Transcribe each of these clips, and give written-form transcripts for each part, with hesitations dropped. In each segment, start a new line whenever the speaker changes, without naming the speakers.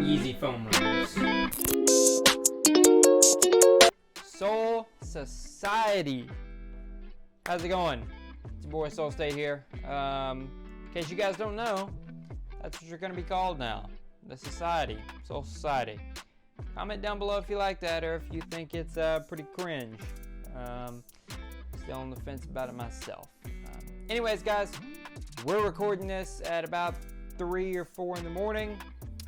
Yeezy Foam runners. Solestate. How's it going? It's your boy Solestate here. In case you guys don't know, that's what you're going to be called now. The Society. Soul Society. Comment down below if you like that or if you think it's pretty cringe. Still on the fence about it myself. Anyways, guys, we're recording this at about 3 or 4 in the morning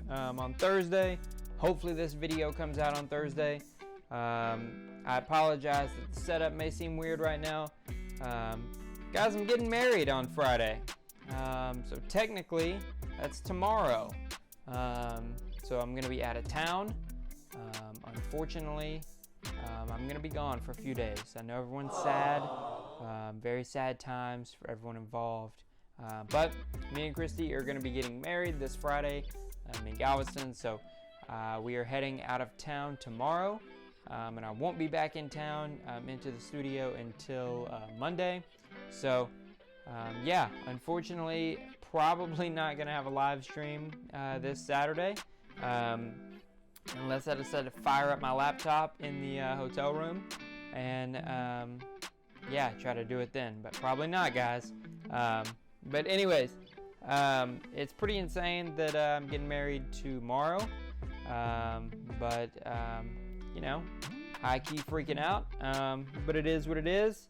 on Thursday. Hopefully this video comes out on Thursday. I apologize that the setup may seem weird right now. Guys, I'm getting married on Friday. So technically, that's tomorrow. So I'm going to be out of town. Unfortunately, I'm going to be gone for a few days. I know everyone's sad. Very sad times for everyone involved. But me and Christy are going to be getting married this Friday in Galveston. So we are heading out of town tomorrow. And I won't be back in town into the studio until Monday. So yeah, unfortunately, probably not going to have a live stream this Saturday. Unless I decide to fire up my laptop in the hotel room and yeah, try to do it then, but probably not, guys. But anyways, it's pretty insane that I'm getting married tomorrow, but you know, I keep freaking out, but it is what it is.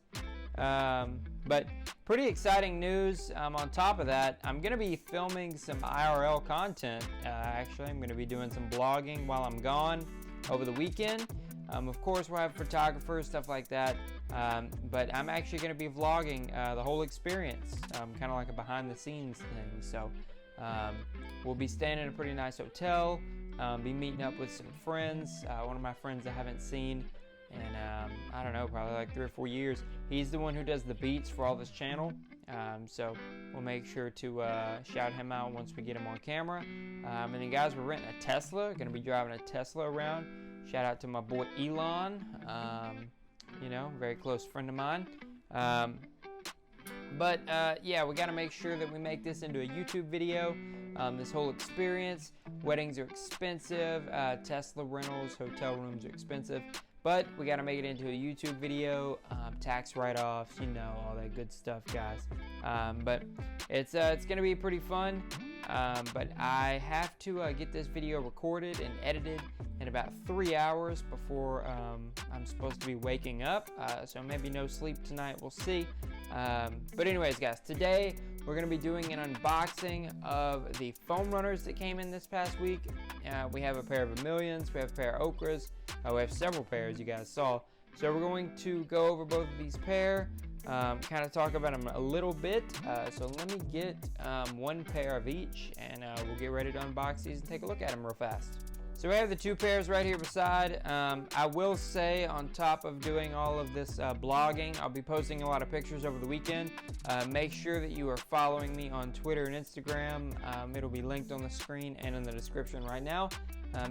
But pretty exciting news. On top of that, I'm going to be filming some IRL content. Actually, I'm going to be doing some vlogging while I'm gone over the weekend. Of course, we'll have photographers, stuff like that. But I'm actually going to be vlogging the whole experience, kind of like a behind-the-scenes thing. So we'll be staying in a pretty nice hotel, be meeting up with some friends. One of my friends I haven't seen in, I don't know, probably like 3 or 4 years. He's the one who does the beats for all this channel. So we'll make sure to shout him out once we get him on camera. And then, guys, we're renting a Tesla. Going to be driving a Tesla around. Shout out to my boy Elon. You know, very close friend of mine. But yeah, we got to make sure that we make this into a YouTube video. This whole experience. Weddings are expensive. Tesla rentals, hotel rooms are expensive. But we got to make it into a YouTube video. Tax write-offs, you know, all that good stuff, guys. But it's going to be pretty fun. But I have to get this video recorded and edited in about 3 hours before I'm supposed to be waking up. So maybe no sleep tonight. We'll see. But anyways, guys, today we're going to be doing an unboxing of the foam runners that came in this past week. We have a pair of vermillions. We have a pair of ochres. We have several pairs, you guys saw. So we're going to go over both of these pair, kind of talk about them a little bit. So let me get one pair of each, and we'll get ready to unbox these and take a look at them real fast. So we have the 2 pairs right here beside. I will say, on top of doing all of this blogging, I'll be posting a lot of pictures over the weekend. Make sure that you are following me on Twitter and Instagram. It'll be linked on the screen and in the description right now.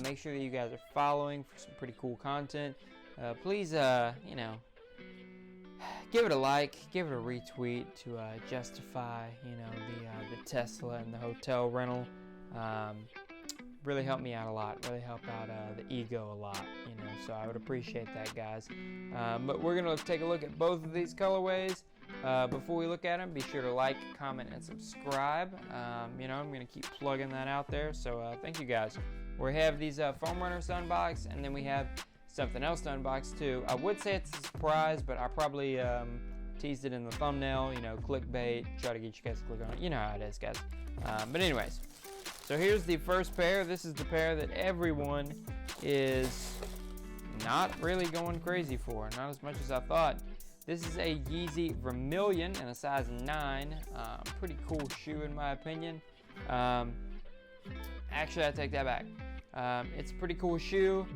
Make sure that you guys are following for some pretty cool content. Please, you know, give it a like, give it a retweet to justify, you know, the Tesla and the hotel rental. Really help me out a lot. Really help out the ego a lot, you know. So I would appreciate that, guys. But we're gonna take a look at both of these colorways. Before we look at them, be sure to like, comment, and subscribe. You know, I'm gonna keep plugging that out there. So thank you, guys. We have these foam runners to unbox, and then we have something else to unbox too. I would say it's a surprise, but I probably teased it in the thumbnail. You know, clickbait, try to get you guys to click on it. You know how it is, guys. But anyways. So here's the first pair. This is the pair that everyone is not really going crazy for. Not as much as I thought. This is a Yeezy Vermillion in a size 9. Pretty cool shoe in my opinion. Actually, I take that back. It's a pretty cool shoe.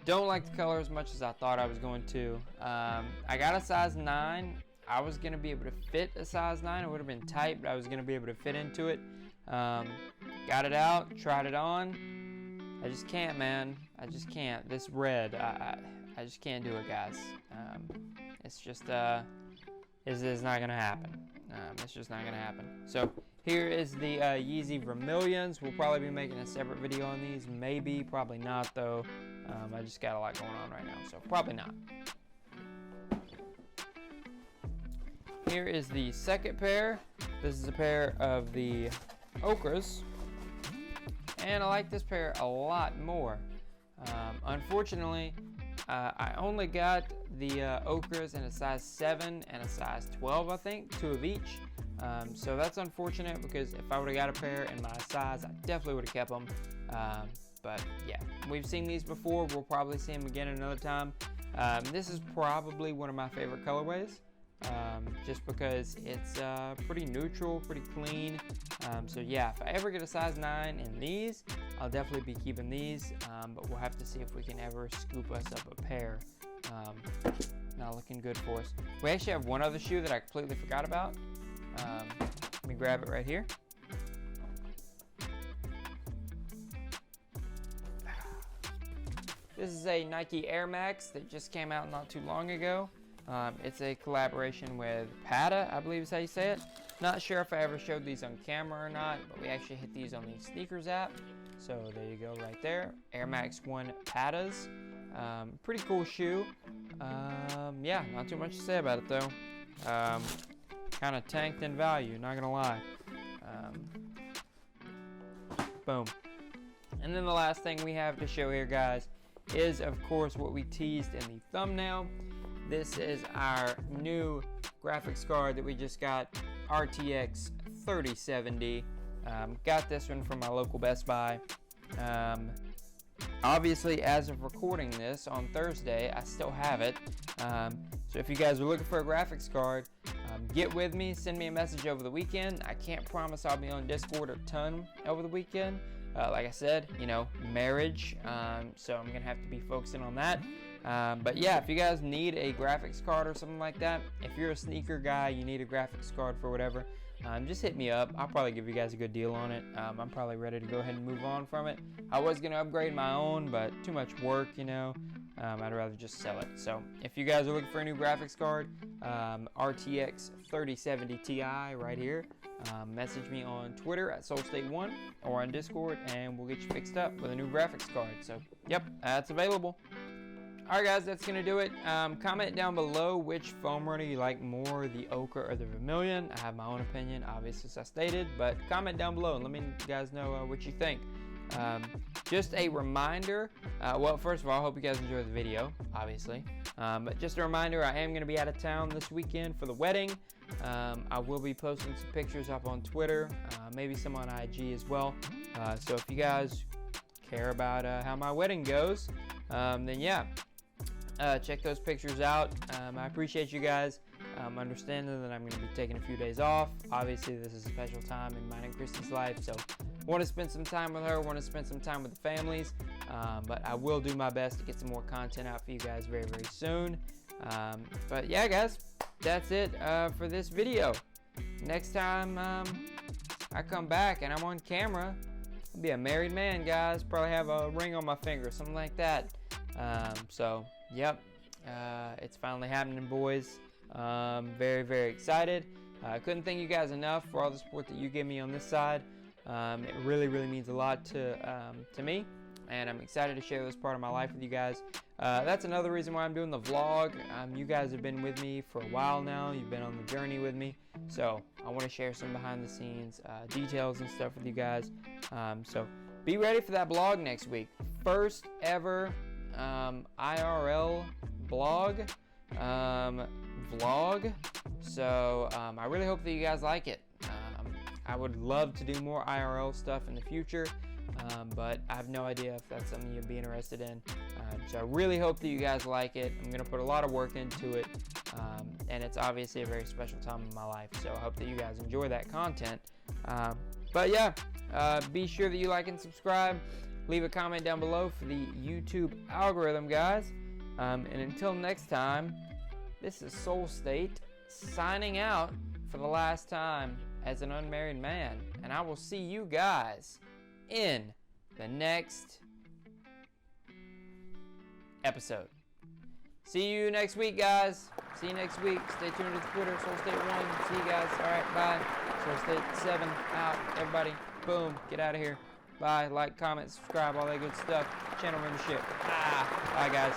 Don't like the color as much as I thought I was going to. I got a size 9. I was going to be able to fit a size 9. It would have been tight, but I was going to be able to fit into it. Got it out, tried it on. I just can't, man. I just can't. This red, I just can't do it, guys. It's just, it's not gonna happen. It's just not gonna happen. So Here is the Yeezy Vermillions. We'll probably be making a separate video on these. Maybe, probably not though. I just got a lot going on right now, so probably not. Here is the second pair. This is a pair of the Ochres. And I like this pair a lot more. Unfortunately, I only got the Ochres in a size 7 and a size 12, I think, 2 of each. So that's unfortunate because if I would have got a pair in my size, I definitely would have kept them. But yeah, we've seen these before. We'll probably see them again another time. This is probably one of my favorite colorways, just because it's pretty neutral, pretty clean. So yeah, if I ever get a size 9 in these, I'll definitely be keeping these. But we'll have to see if we can ever scoop us up a pair. Not looking good for us. We actually have one other shoe that I completely forgot about. Let me grab it right here. This is a Nike Air Max that just came out not too long ago. It's a collaboration with Pata, I believe is how you say it. Not sure if I ever showed these on camera or not, but we actually hit these on the Sneakers app. So there you go right there. Air Max 1 Patas. Pretty cool shoe. Yeah, not too much to say about it though. Kind of tanked in value, not gonna lie. Boom. And then the last thing we have to show here, guys, is of course what we teased in the thumbnail. This is our new graphics card that we just got, RTX 3070. Got this one from my local Best Buy. Obviously, as of recording this on Thursday, I still have it. So if you guys are looking for a graphics card, get with me, send me a message over the weekend. I can't promise I'll be on Discord a ton over the weekend. Like I said, you know, marriage, so I'm gonna have to be focusing on that. But yeah, if you guys need a graphics card or something like that, if you're a sneaker guy, you need a graphics card for whatever, just hit me up. I'll probably give you guys a good deal on it. I'm probably ready to go ahead and move on from it. I was gonna upgrade my own, but too much work, you know. I'd rather just sell it. So if you guys are looking for a new graphics card, RTX 3070 Ti right here. Message me on Twitter at Solestate1 or on Discord, and we'll get you fixed up with a new graphics card. So yep, that's available. Alright guys, that's going to do it. Comment down below which foam runner you like more, the Ochre or the Vermillion. I have my own opinion, obviously, as I stated, but comment down below and let me guys know what you think. Just a reminder, well, first of all, I hope you guys enjoyed the video, obviously. But just a reminder, I am going to be out of town this weekend for the wedding. I will be posting some pictures up on Twitter, maybe some on IG as well. So if you guys care about how my wedding goes, then yeah, check those pictures out. I appreciate you guys understanding that I'm going to be taking a few days off. Obviously, this is a special time in mine and Christy's life, so want to spend some time with her, want to spend some time with the families, but I will do my best to get some more content out for you guys very, very soon. But yeah, guys, that's it for this video. Next time I come back and I'm on camera, I'll be a married man, guys. Probably have a ring on my finger, something like that. So, yep, it's finally happening, boys. Very, very excited. I couldn't thank you guys enough for all the support that you give me on this side. It really, really means a lot to me, and I'm excited to share this part of my life with you guys. That's another reason why I'm doing the vlog. You guys have been with me for a while now. You've been on the journey with me, so I want to share some behind the scenes details and stuff with you guys. So be ready for that vlog next week. First ever IRL vlog. So I really hope that you guys like it. I would love to do more IRL stuff in the future, but I have no idea if that's something you'd be interested in. So I really hope that you guys like it. I'm going to put a lot of work into it, and it's obviously a very special time in my life, so I hope that you guys enjoy that content. But yeah, be sure that you like and subscribe. Leave a comment down below for the YouTube algorithm, guys. And until next time, this is Solestate signing out for the last time as an unmarried man, and I will see you guys in the next episode. See you next week, guys. See you next week. Stay tuned to Twitter, Solestate1. See you guys. All right, bye. Solestate7 out. Everybody, boom, get out of here. Bye. Like, comment, subscribe, all that good stuff. Channel membership. Bye, guys.